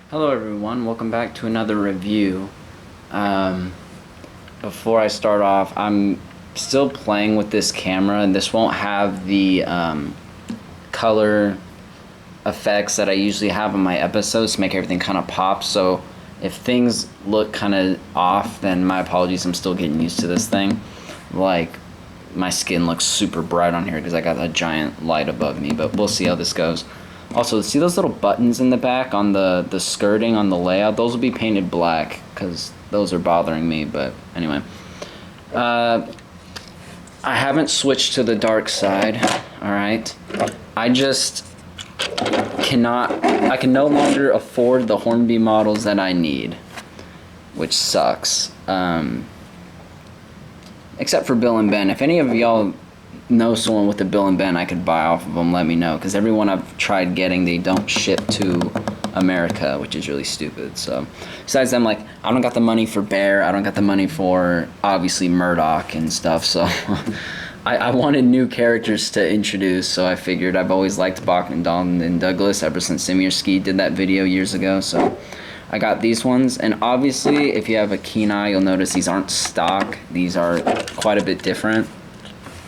Hello everyone, welcome back to another review. Before I start off, I'm still playing with this camera, and this won't have the color effects that I usually have in my episodes to make everything kind of pop. So if things look kind of off, then my apologies. I'm still getting used to this thing. Like, my skin looks super bright on here because I got a giant light above me, but we'll see how this goes. Also, see those little buttons in the back on the skirting on the layout? Those will be painted black because those are bothering me, but anyway. I haven't switched to the dark side, alright? I just I can no longer afford the Hornby models that I need, which sucks. Except for Bill and Ben. If any of y'all know someone with a Bill and Ben I could buy off of them, let me know, because everyone I've tried getting, they don't ship to America, which is really stupid. So besides them, like, I don't got the money for Bear, I don't got the money for obviously Murdoch and stuff, so I wanted new characters to introduce, so I figured I've always liked Bachmann, Dalton, and Douglas ever since Simierski did that video years ago, so I got these ones. And obviously if you have a keen eye, you'll notice these aren't stock. These are quite a bit different.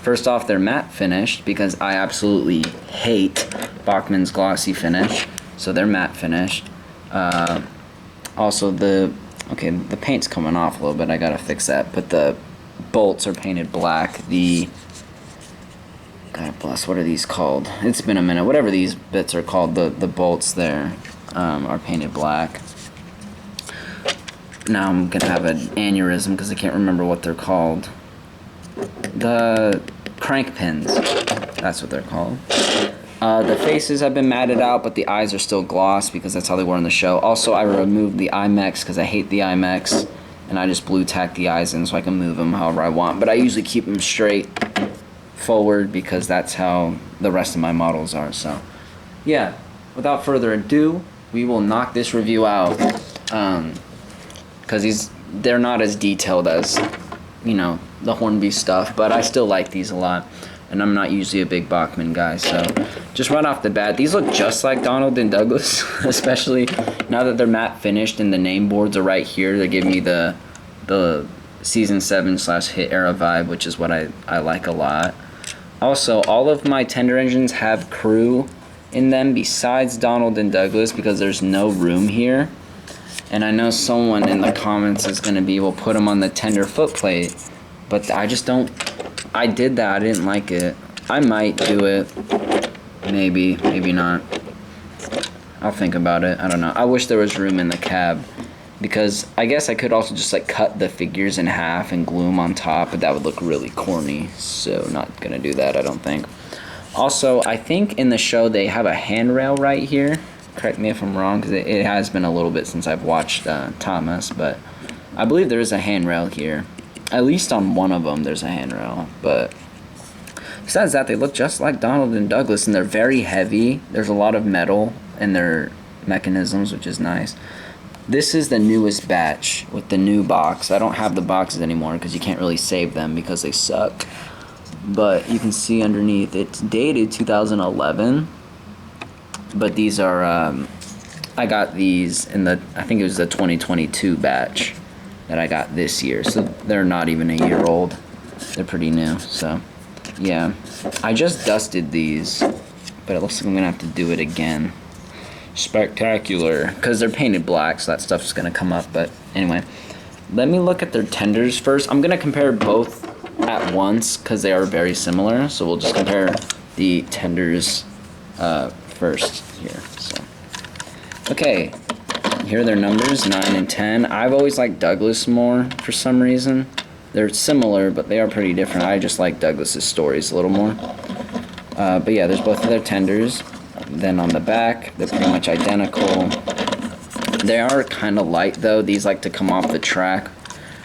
First off, they're matte finished because I absolutely hate Bachmann's glossy finish, so they're matte finished. Also, the paint's coming off a little bit, I gotta fix that, but the bolts are painted black. God bless, what are these called? It's been a minute. Whatever these bits are called, the bolts there are painted black. Now I'm gonna have an aneurysm because I can't remember what they're called. The crank pins, that's what they're called. The faces have been matted out, but the eyes are still gloss because that's how they were in the show. Also, I removed the IMEX because I hate the IMEX, and I just blue tack the eyes in so I can move them however I want. But I usually keep them straight forward because that's how the rest of my models are. So yeah, without further ado, we will knock this review out, because they're not as detailed as, you know, the Hornby stuff, but I still like these a lot, and I'm not usually a big Bachmann guy. So just right off the bat, these look just like Donald and Douglas, especially now that they're matte finished and the name boards are right here. They give me the season 7/hit era vibe, which is what I like a lot. Also, all of my tender engines have crew in them besides Donald and Douglas because there's no room here. And I know someone in the comments is going to be able to put them on the tender footplate, but I just don't. I did that. I didn't like it. I might do it. Maybe. Maybe not. I'll think about it. I don't know. I wish there was room in the cab, because I guess I could also just like cut the figures in half and glue them on top, but that would look really corny. So not going to do that, I don't think. Also, I think in the show they have a handrail right here. Correct me if I'm wrong, because it has been a little bit since I've watched Thomas, but I believe there is a handrail here. At least on one of them there's a handrail, but besides that, they look just like Donald and Douglas, and they're very heavy. There's a lot of metal in their mechanisms, which is nice. This is the newest batch with the new box. I don't have the boxes anymore because you can't really save them because they suck. But you can see underneath, it's dated 2011. But these are, I got these in I think it was the 2022 batch that I got this year. So they're not even a year old. They're pretty new, so yeah. I just dusted these, but it looks like I'm gonna have to do it again. Spectacular, because they're painted black, so that stuff's gonna come up. But anyway, let me look at their tenders first. I'm gonna compare both at once because they are very similar, so we'll just compare the tenders first here. So okay, here are their numbers, 9 and 10. I've always liked Douglas more for some reason. They're similar, but they are pretty different. I just like Douglas's stories a little more. But yeah, there's both of their tenders. Then on the back, they're pretty much identical. They are kind of light though. These like to come off the track,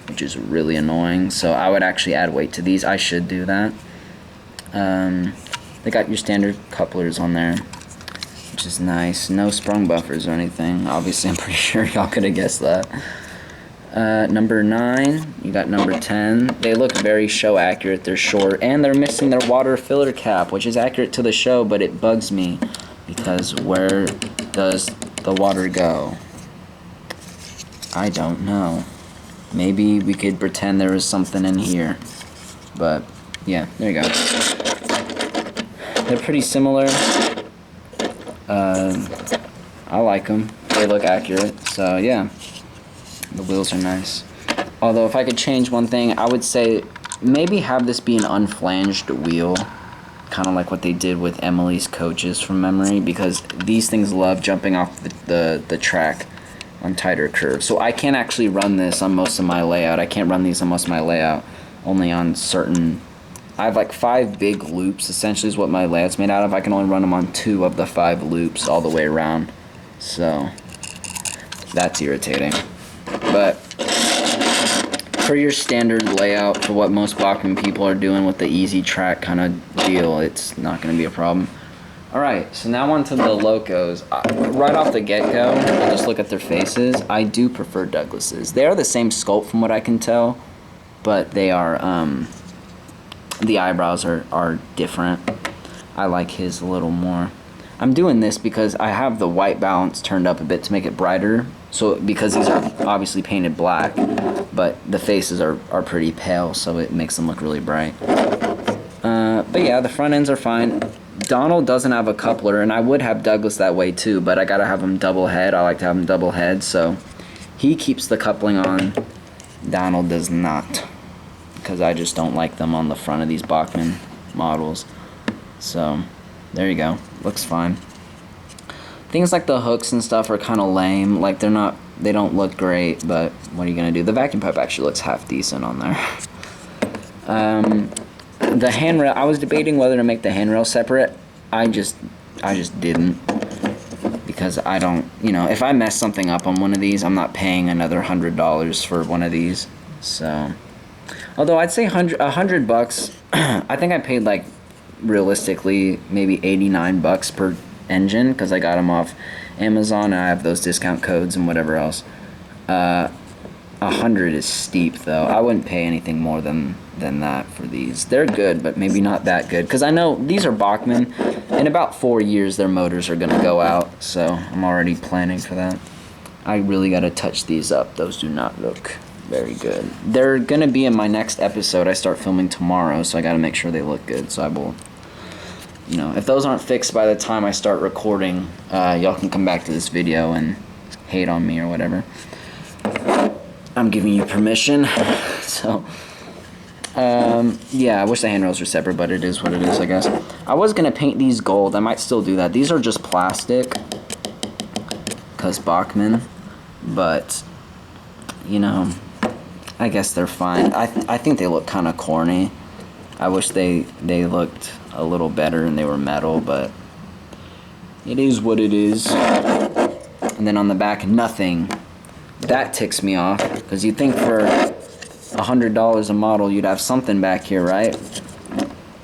which is really annoying. So I would actually add weight to these. I should do that. They got your standard couplers on there, which is nice. No sprung buffers or anything. Obviously, I'm pretty sure y'all could have guessed that. Number 9, you got number 10. They look very show accurate. They're short, and they're missing their water filler cap, which is accurate to the show, but it bugs me because where does the water go? I don't know. Maybe we could pretend there was something in here. But, yeah, there you go. They're pretty similar. I like them. They look accurate. So, yeah. The wheels are nice. Although, if I could change one thing, I would say maybe have this be an unflanged wheel. Kind of like what they did with Emily's coaches from memory. Because these things love jumping off the track on tighter curves. So I can't actually run this on most of my layout. I can't run these on most of my layout. Only on certain... I have like 5 big loops, essentially is what my layout's made out of. I can only run them on 2 of the 5 loops all the way around. So, that's irritating. But, for your standard layout, for what most Bachmann people are doing with the easy track kind of deal, it's not going to be a problem. Alright, so now on to the Locos. Right off the get-go, we'll just look at their faces. I do prefer Douglas's. They are the same sculpt from what I can tell, but they are, the eyebrows are different. I like his a little more. I'm doing this because I have the white balance turned up a bit to make it brighter. So, because these are obviously painted black, but the faces are pretty pale, so it makes them look really bright. But yeah, the front ends are fine. Donald doesn't have a coupler, and I would have Douglas that way too, but I gotta have him double head. I like to have him double head, so he keeps the coupling on. Donald does not, because I just don't like them on the front of these Bachmann models. So, there you go. Looks fine. Things like the hooks and stuff are kind of lame. Like, they don't look great, but what are you gonna do? The vacuum pipe actually looks half decent on there. The handrail, I was debating whether to make the handrail separate. I just didn't, because I don't, if I mess something up on one of these, I'm not paying another $100 for one of these. So, although I'd say $100, I think I paid like realistically maybe $89 per engine, because I got them off Amazon and I have those discount codes and whatever else. 100 is steep though. I wouldn't pay anything more than that for these. They're good, but maybe not that good, because I know these are Bachmann. In about 4 years their motors are gonna go out, so I'm already planning for that. I really gotta touch these up. Those do not look very good. They're gonna be in my next episode. I start filming tomorrow, so I gotta make sure they look good. So I will, if those aren't fixed by the time I start recording, y'all can come back to this video and hate on me or whatever. I'm giving you permission. So, yeah, I wish the handrails were separate, but it is what it is, I guess. I was going to paint these gold. I might still do that. These are just plastic, because Bachmann, but, I guess they're fine. I think they look kind of corny. I wish they looked a little better and they were metal, but it is what it is. And then on the back, nothing. That ticks me off, because you'd think for $100 a model you'd have something back here, right?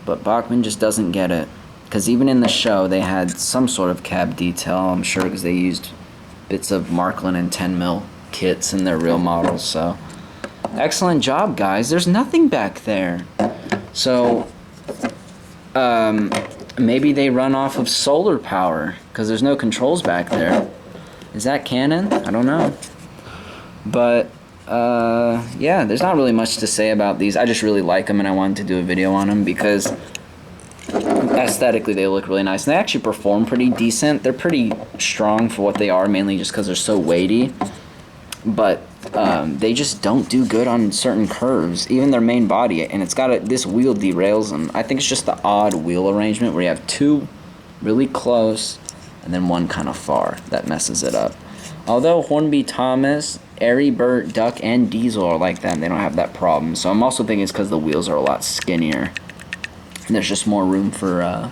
But Bachmann just doesn't get it, because even in the show they had some sort of cab detail, I'm sure, because they used bits of Marklin and 10mm kits in their real models. So excellent job, guys. There's nothing back there. So maybe they run off of solar power, because there's no controls back there. Is that canon? I don't know. But, yeah, there's not really much to say about these. I just really like them, and I wanted to do a video on them, because aesthetically they look really nice. And they actually perform pretty decent. They're pretty strong for what they are, mainly just because they're so weighty. But they just don't do good on certain curves, even their main body. And it's got this wheel derails them. I think it's just the odd wheel arrangement where you have 2 really close and then 1 kind of far that messes it up. Although Hornby Thomas, Airy Burt, Duck, and Diesel are like that, and they don't have that problem. So I'm also thinking it's because the wheels are a lot skinnier. And there's just more room for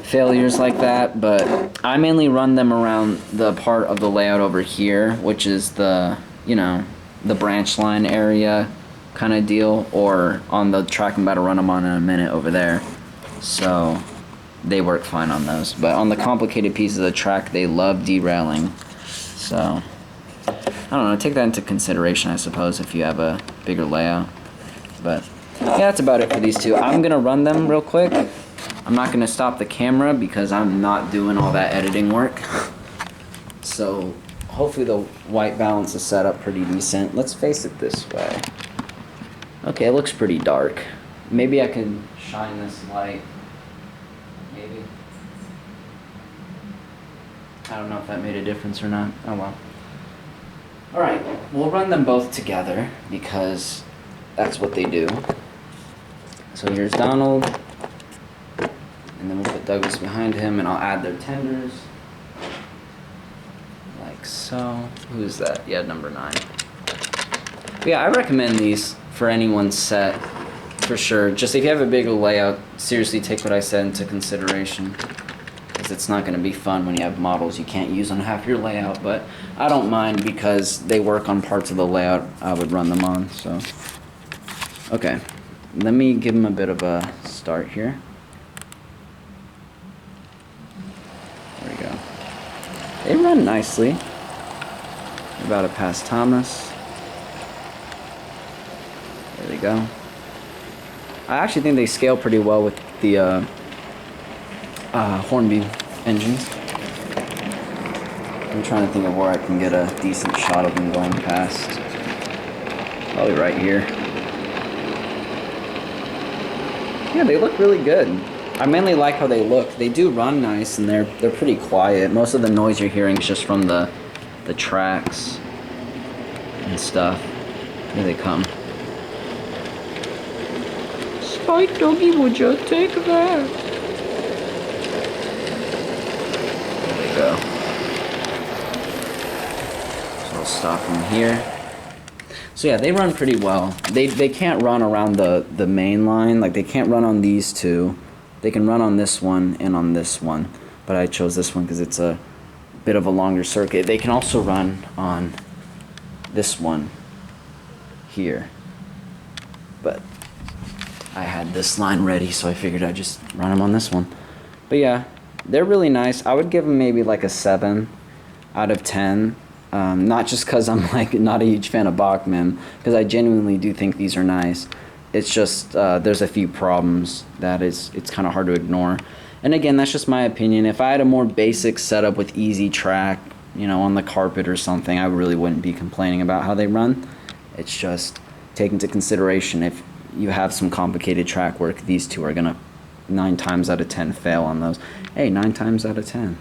failures like that. But I mainly run them around the part of the layout over here, which is the, the branch line area kind of deal, or on the track I'm about to run them on in a minute over there. So they work fine on those. But on the complicated pieces of the track, they love derailing. So I don't know, take that into consideration, I suppose, if you have a bigger layout. But yeah, that's about it for these two. I'm gonna run them real quick. I'm not gonna stop the camera because I'm not doing all that editing work. So hopefully the white balance is set up pretty decent. Let's face it this way. Okay, it looks pretty dark. Maybe I can shine this light. Maybe. I don't know if that made a difference or not. Oh well. Alright, we'll run them both together because that's what they do. So here's Donald. And then we'll put Douglas behind him and I'll add their tenders. Like so. Who's that? Yeah, number 9. But yeah, I recommend these for anyone's set. For sure. Just if you have a bigger layout, seriously take what I said into consideration. Because it's not going to be fun when you have models you can't use on half your layout. But I don't mind because they work on parts of the layout I would run them on. So, okay. Let me give them a bit of a start here. There we go. They run nicely. They're about to pass Thomas. There we go. I actually think they scale pretty well with the Hornby engines. I'm trying to think of where I can get a decent shot of them going past. Probably right here. Yeah, they look really good. I mainly like how they look. They do run nice and they're pretty quiet. Most of the noise you're hearing is just from the tracks and stuff. Here they come. Spike Doggy, would you take that? There we go. So I'll stop them here. So yeah, they run pretty well. They can't run around the main line. Like they can't run on these two. They can run on this one and on this one. But I chose this one because it's a bit of a longer circuit. They can also run on this one here. But I had this line ready, so I figured I'd just run them on this one. But yeah, they're really nice. I would give them maybe like a 7 out of 10. Not just because I'm like not a huge fan of Bachmann, because I genuinely do think these are nice. It's just there's a few problems that it's kind of hard to ignore. And again, that's just my opinion. If I had a more basic setup with easy track, you know, on the carpet or something, I really wouldn't be complaining about how they run. It's just take into consideration if you have some complicated track work, these two are gonna 9 times out of 10 fail on those. Hey, 9 times out of 10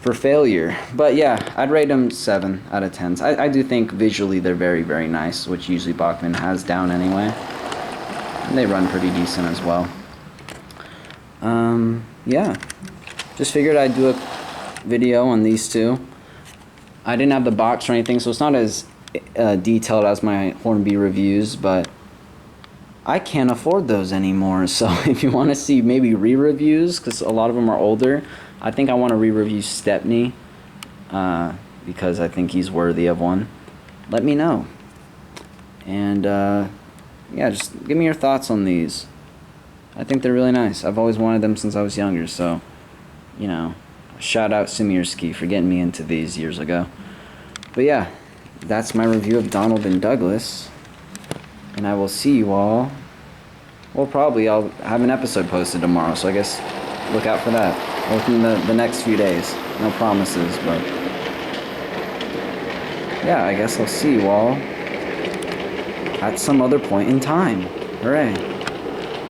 for failure. But yeah, I'd rate them 7 out of 10. I do think visually they're very, very nice, which usually Bachmann has down anyway. And they run pretty decent as well. Yeah, just figured I'd do a video on these two. I didn't have the box or anything, so it's not as detailed as my Hornby reviews, but I can't afford those anymore. So if you want to see maybe re-reviews, because a lot of them are older, I think I want to re-review Stepney because I think he's worthy of one. Let me know. And yeah, just give me your thoughts on these. I think they're really nice. I've always wanted them since I was younger, so, you know, shout out Simirski for getting me into these years ago. But yeah, that's my review of Donald and Douglas. And I will see you all. Well, probably I'll have an episode posted tomorrow, so I guess look out for that. Or within the next few days. No promises, but yeah, I guess I'll see you all at some other point in time. Hooray.